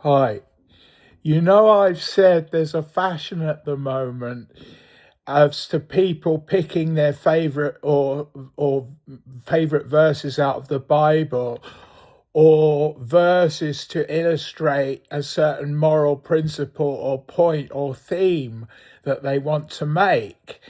Hi. I've said there's a fashion at the moment as to people picking their favorite or favorite verses out of the Bible or verses to illustrate a certain moral principle or point or theme that they want to make.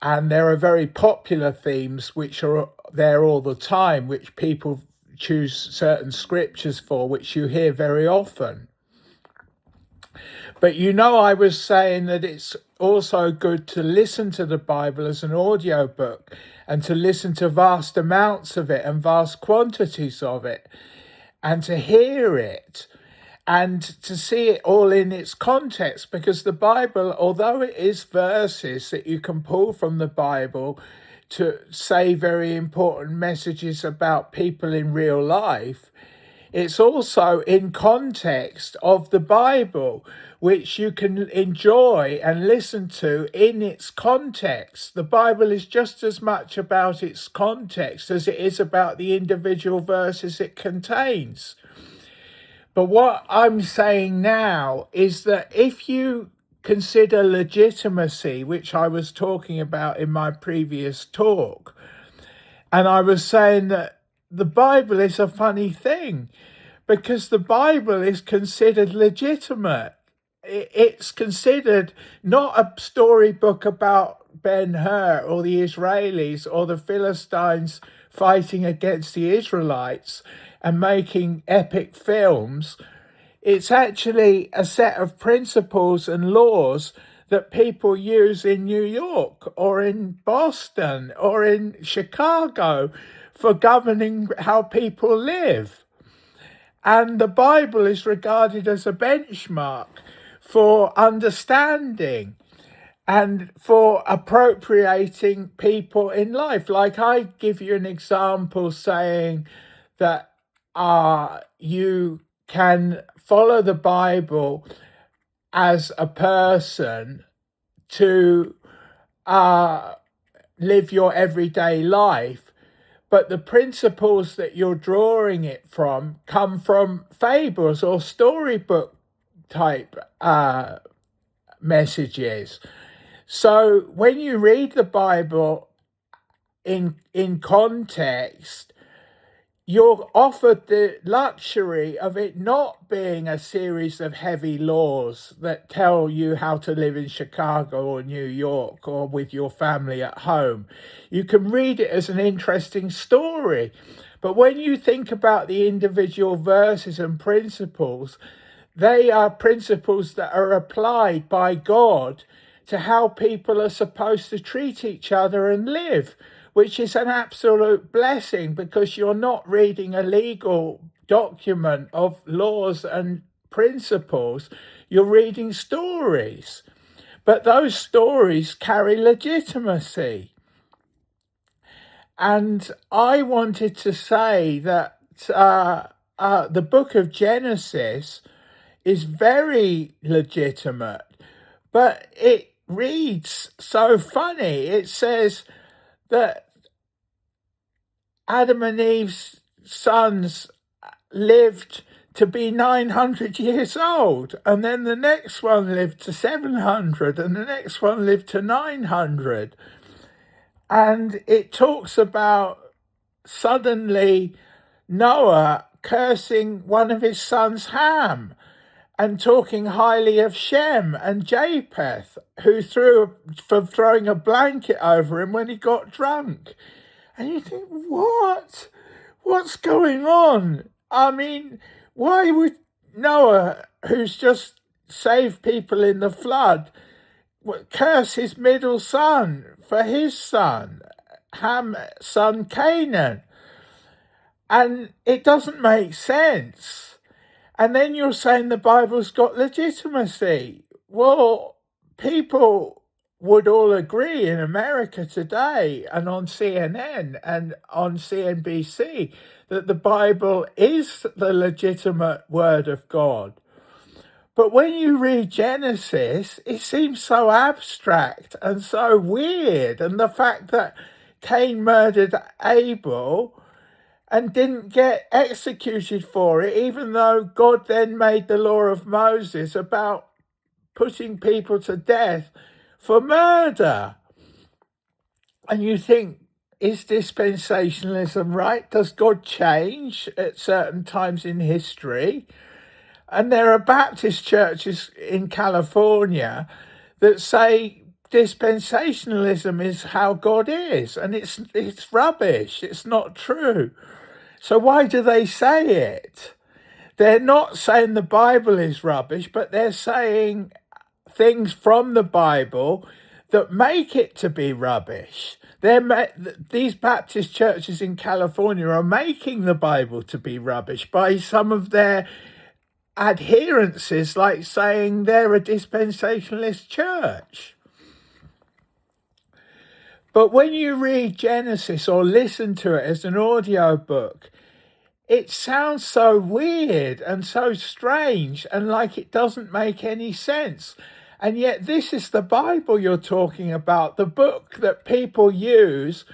And there are very popular themes which are there all the time, which people choose certain scriptures for, which you hear very often. But I was saying that it's also good to listen to the Bible as an audio book and to listen to vast amounts of it and vast quantities of it and to hear it and to see it all in its context, because the Bible, although it is verses that you can pull from the Bible to say very important messages about people in real life, it's also in context of the Bible, which you can enjoy and listen to in its context. The Bible is just as much about its context as it is about the individual verses it contains. But what I'm saying now is that if you consider legitimacy, which I was talking about in my previous talk, and I was saying that the Bible is a funny thing because the Bible is considered legitimate. It's considered not a storybook about Ben-Hur or the Israelis or the Philistines fighting against the Israelites and making epic films. It's actually a set of principles and laws that people use in New York or in Boston or in Chicago for governing how people live. And the Bible is regarded as a benchmark for understanding and for appropriating people in life. Like, I give you an example saying that you can follow the Bible as a person to live your everyday life, but the principles that you're drawing it from come from fables or storybook type messages. So when you read the Bible in context, you're offered the luxury of it not being a series of heavy laws that tell you how to live in Chicago or New York or with your family at home. You can read it as an interesting story. But when you think about the individual verses and principles, they are principles that are applied by God to how people are supposed to treat each other and live, which is an absolute blessing because you're not reading a legal document of laws and principles. You're reading stories, but those stories carry legitimacy. And I wanted to say that the book of Genesis is very legitimate, but it reads so funny. It says that Adam and Eve's sons lived to be 900 years old, and then the next one lived to 700, and the next one lived to 900. And it talks about suddenly Noah cursing one of his sons, Ham, and talking highly of Shem and Japheth, who for throwing a blanket over him when he got drunk. And you think, what? What's going on? I mean, why would Noah, who's just saved people in the flood, curse his middle son for his son, Ham's son Canaan? And it doesn't make sense. And then you're saying the Bible's got legitimacy. Well, people would all agree in America today and on CNN and on CNBC that the Bible is the legitimate word of God. But when you read Genesis, it seems so abstract and so weird. And the fact that Cain murdered Abel and didn't get executed for it, even though God then made the law of Moses about putting people to death for murder. And you think, is dispensationalism right? Does God change at certain times in history? And there are Baptist churches in California that say dispensationalism is how God is, and it's rubbish. It's not true. So why do they say it? They're not saying the Bible is rubbish, but they're saying things from the Bible that make it to be rubbish. These Baptist churches in California are making the Bible to be rubbish by some of their adherences, like saying they're a dispensationalist church. But when you read Genesis or listen to it as an audio book, it sounds so weird and so strange and like it doesn't make any sense. And yet this is the Bible you're talking about, the book that people use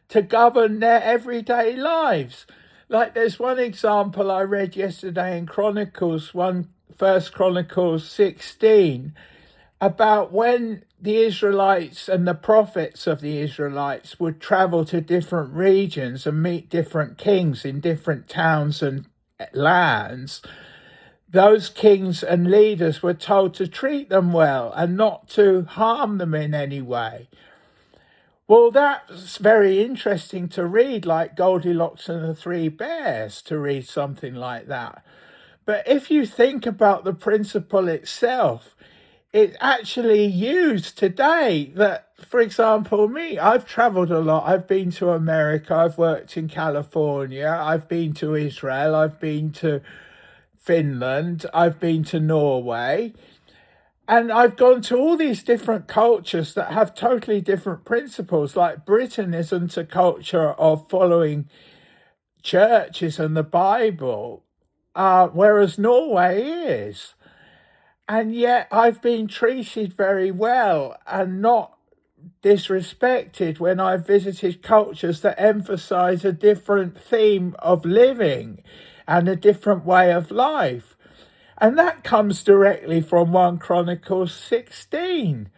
to govern their everyday lives. Like there's one example I read yesterday in First Chronicles 16, about when the Israelites and the prophets of the Israelites would travel to different regions and meet different kings in different towns and lands. Those kings and leaders were told to treat them well and not to harm them in any way. Well, that's very interesting to read, like Goldilocks and the Three Bears, to read something like that. But if you think about the principle itself, it's actually used today. That, for example, I've traveled a lot. I've been to America, I've worked in California, I've been to Israel, I've been to Finland, I've been to Norway, and I've gone to all these different cultures that have totally different principles. Like Britain isn't a culture of following churches and the Bible, whereas Norway is. And yet I've been treated very well and not disrespected when I've visited cultures that emphasize a different theme of living and a different way of life. And that comes directly from 1 Chronicles 16,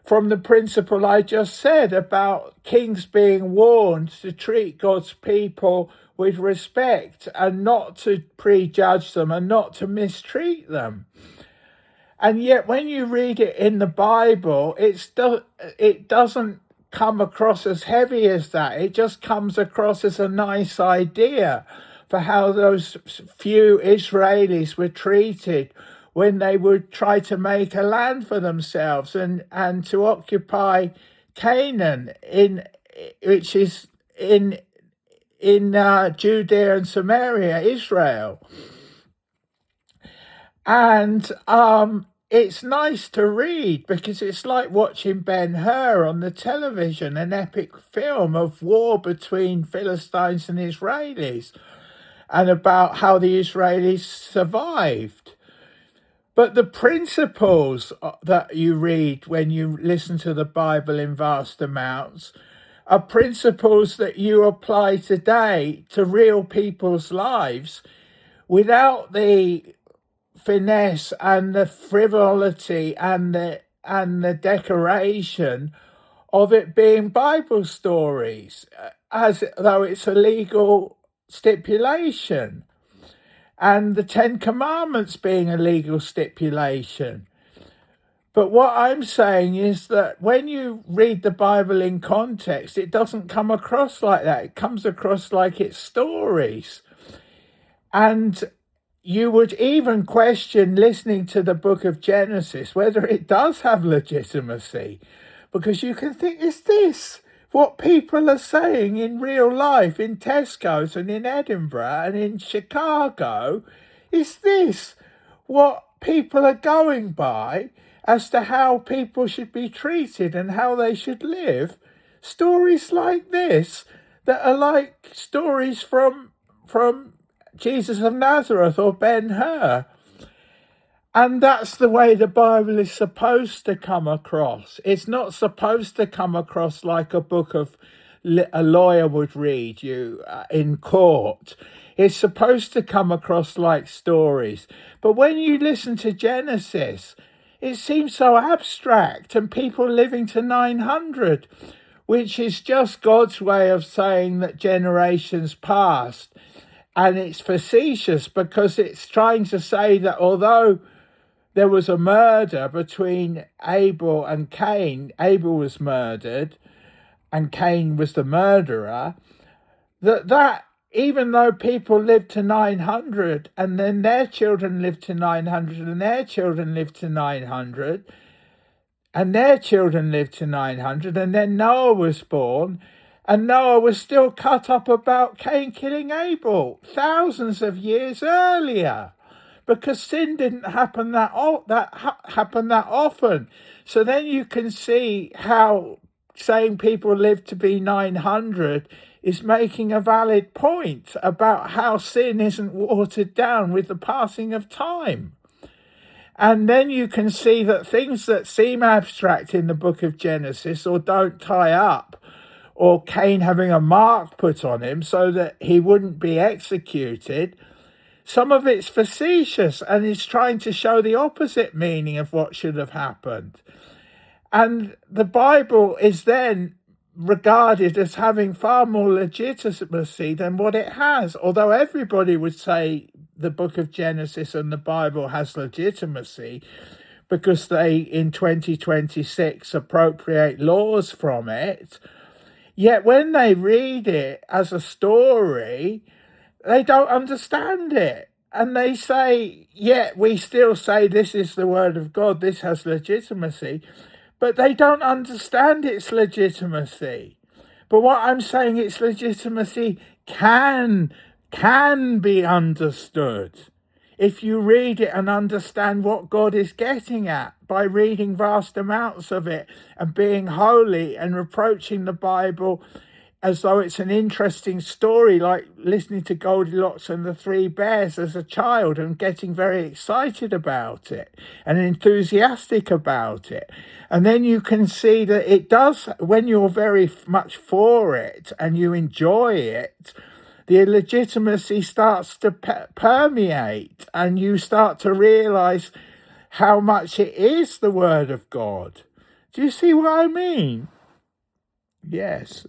from the principle I just said about kings being warned to treat God's people with respect and not to prejudge them and not to mistreat them. And yet when you read it in the Bible, it doesn't come across as heavy as that. It just comes across as a nice idea for how those few Israelis were treated when they would try to make a land for themselves and to occupy Canaan, which is in Judea and Samaria, Israel. And it's nice to read because it's like watching Ben-Hur on the television, an epic film of war between Philistines and Israelis, and about how the Israelis survived. But the principles that you read when you listen to the Bible in vast amounts are principles that you apply today to real people's lives without the finesse and the frivolity and the decoration of it being Bible stories, as though it's a legal stipulation, and the 10 Commandments being a legal stipulation. But what I'm saying is that when you read the Bible in context, it doesn't come across like that. It comes across like it's stories. And you would even question, listening to the book of Genesis, whether it does have legitimacy, because you can think, is this what people are saying in real life in Tesco's and in Edinburgh and in Chicago? Is this what people are going by as to how people should be treated and how they should live? Stories like this that are like stories from Jesus of Nazareth or Ben-Hur. And that's the way the Bible is supposed to come across. It's not supposed to come across like a book of a lawyer would read you in court. It's supposed to come across like stories. But when you listen to Genesis, it seems so abstract, and people living to 900, which is just God's way of saying that generations passed. And it's facetious because it's trying to say that although there was a murder between Abel and Cain, Abel was murdered and Cain was the murderer, that even though people lived to 900 and then their children lived to 900 and their children lived to 900 and their children lived to 900, and then Noah was born, and Noah was still cut up about Cain killing Abel thousands of years earlier, because sin didn't happen that often. So then you can see how saying people live to be 900 is making a valid point about how sin isn't watered down with the passing of time. And then you can see that things that seem abstract in the book of Genesis or don't tie up, or Cain having a mark put on him so that he wouldn't be executed, some of it's facetious and is trying to show the opposite meaning of what should have happened. And the Bible is then regarded as having far more legitimacy than what it has, although everybody would say the book of Genesis and the Bible has legitimacy because they in 2026 appropriate laws from it. Yet when they read it as a story, they don't understand it. And they say, yeah, we still say this is the word of God, this has legitimacy, but they don't understand its legitimacy. But what I'm saying, its legitimacy can be understood if you read it and understand what God is getting at by reading vast amounts of it and being holy and approaching the Bible as though it's an interesting story, like listening to Goldilocks and the Three Bears as a child and getting very excited about it and enthusiastic about it. And then you can see that it does, when you're very much for it and you enjoy it, the legitimacy starts to permeate, and you start to realize how much it is the word of God. Do you see what I mean? Yes.